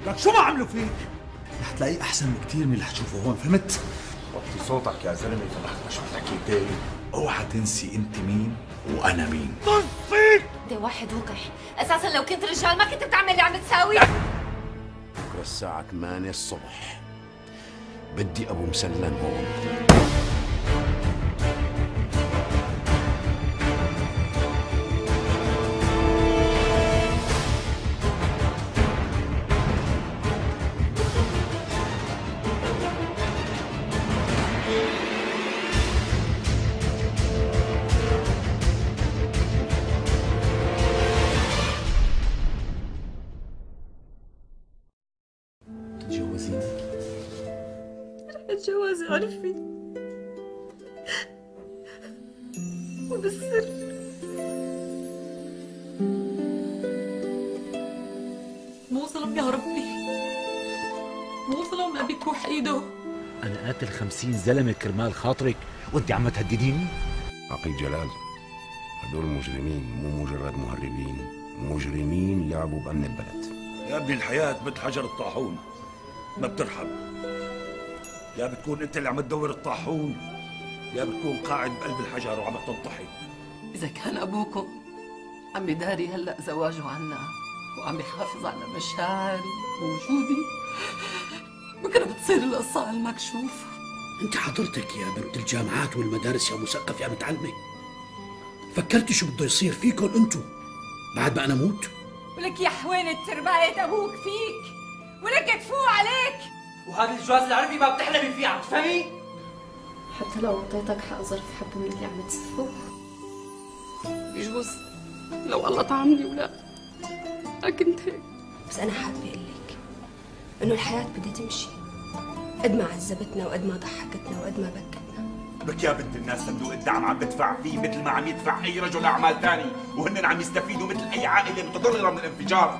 لك شو ما عملوا فيك؟ رح تلاقيه احسن بكثير من اللي حتشوفه هون، فهمت؟ وطي صوتك يا زلمه فلحظة شو بتحكي تاني. اوعى تنسي انت مين وانا مين. طز فيك! انت واحد وقح، اساسا لو كنت رجال ما كنت بتعمل اللي عم تساوي. بكره الساعة 8 الصبح بدي ابو مسلم هون. تتجوزيني؟ رح اتجوز عرفي وبالسر. مو ظلم يا ربي، مو ظلم ابي تروح ايده. انا قاتل 50 زلمه كرمال خاطرك وانت عم تهدديني؟ عقيل جلال، هدول مجرمين مو مجرد مهربين، مجرمين لعبوا بأمن البلد. يا ابني الحياة مثل حجر الطاحون ما بترحم. يا بتكون انت اللي عم تدور الطاحون، يا بتكون قاعد بقلب الحجر وعم تنطحي. اذا كان ابوكم عم يداري هلا زواجه عنا وعم يحافظ على مشاعري ووجودي، بكره بتصير القصه على المكشوف. انت حضرتك يا بنت الجامعات والمدارس يا مثقف يا متعلمه، فكرتي شو بده يصير فيكم انتو بعد ما انا موت؟ ولك يا حوينة ترباية ابوك فيك، ولك تفوق عليك. وهذا الجواز العربي ما بتحلمي فيه، عم تفهمي؟ حتى لو اعطيتك حق ظرف حبه من اللي عم تسفه. بجوز لو الله طعمني ولا ما كنت هيك. بس انا حابه اقول لك انه الحياه بدها تمشي، قد ما عذبتنا وقد ما ضحكتنا وقد ما بكتنا. بك يا بنت الناس صندوق الدعم عم بدفع فيه مثل ما عم يدفع اي رجل اعمال ثاني، وهن عم يستفيدوا مثل اي عائله متضرره من الانفجار.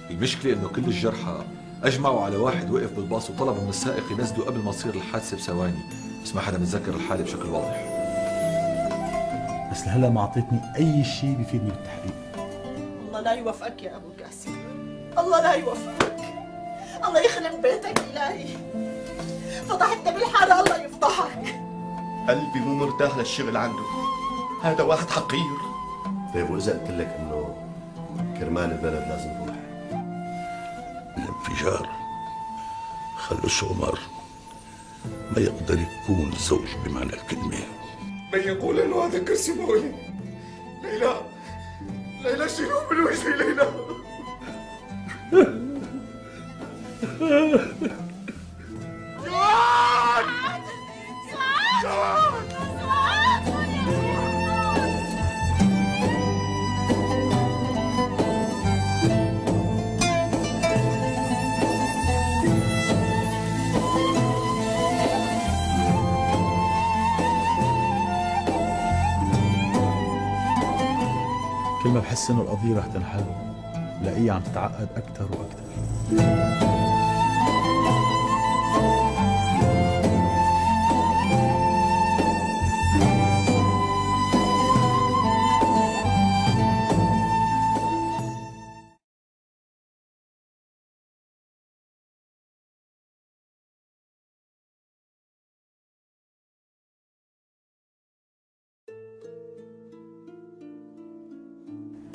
المشكله انه كل الجرحى اجمعوا على واحد وقف بالباص وطلبوا من السائق ينزلوا قبل ما تصير الحادثه بثواني، بس ما حدا متذكر الحاله بشكل واضح. بس لهلا ما اعطيتني اي شيء بيفيدني بالتحقيق. الله لا يوفقك يا ابو قاسم، الله لا يوفقك، الله يخرب بيتك الهي. فضحت بالحاره الله يفضحك. قلبي مو مرتاح للشغل عنده، هذا واحد حقير. طيب واذا قلت لك انه كرمال البلد لازم نروح؟ الانفجار خلوا سومر ما يقدر يكون زوج بمعنى الكلمه. من يقول انه هذا كرسي مولي؟ ليلى، ليلى شيلوه من وجهي ليلى. كل ما بحس انه القضيه رح تنحل بلاقيها عم تتعقد اكثر واكثر.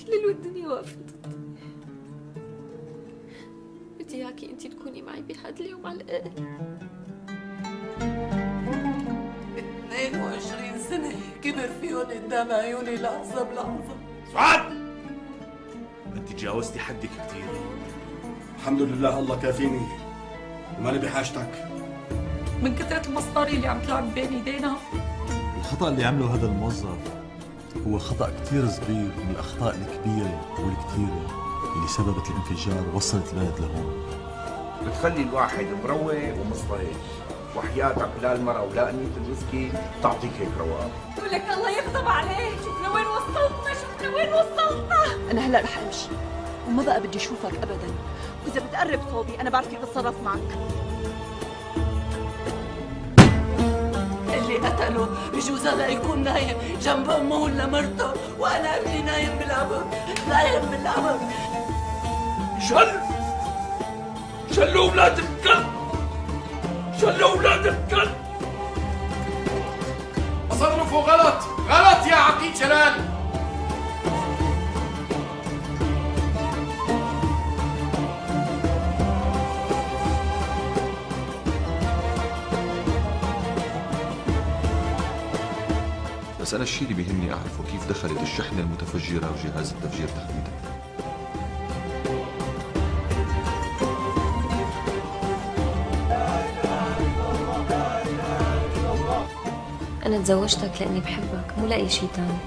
كل الدنيا واقفة ضدي. بدي اياكي انتي تكوني معي بهذا اليوم على الاقل. 22 سنة كبر فيهم قدام عيوني لحظة بلحظة. سعاد، انت تجاوزتي حدك كثير. الحمد لله الله كافيني وماني بحاجتك. من كثرة المصاري اللي عم تلعب بين ايدينا. الخطأ اللي عمله هذا الموظف هو خطأ كتير صغير من الأخطاء الكبيرة والكتيرة اللي سببت الانفجار ووصلت البلد لهون. بتخلي الواحد مروق ومصطهج، وحياتك لا المرأة ولا أنية الويسكي تعطيك هيك رواب. ولك الله يغضب عليك، شوف لوين وصلتنا، شوف لوين وصلتنا. انا هلا رح امشي وما بقى بدي اشوفك ابدا، واذا بتقرب صوبي انا بعرف كيف اتصرف معك. اللي قتله بجوز هلا يكون نايم جنب امه ولا مرته، وانا ابني نايم بالقبر، نايم بالقبر. شرف شلوا اولاد الكلب، شلوا اولاد الكلب. تصرفه غلط، غلط يا عقيد جلال. بس أنا الشيء اللي بيهمني أعرفه كيف دخلت الشحنة المتفجرة وجهاز التفجير تحديدا. أنا تزوجتك لأني بحبك، مو لأي شيء تاني.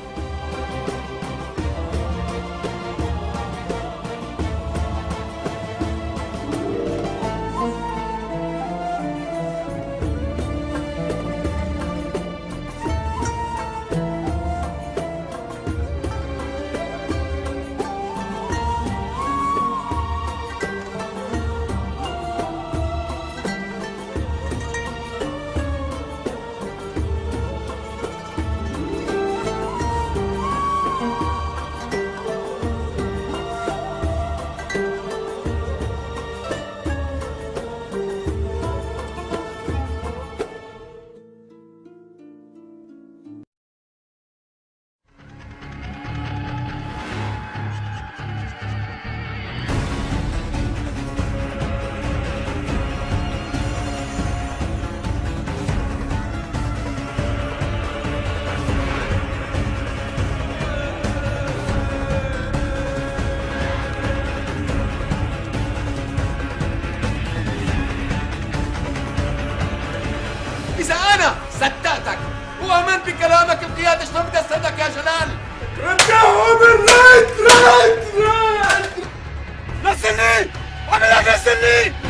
إذا أنا صدقتك وآمنت بكلامك القيادة شلون بدي أصدقك يا جلال؟ رجعهم الرد، رد رد. نزلني، عملك نزلني.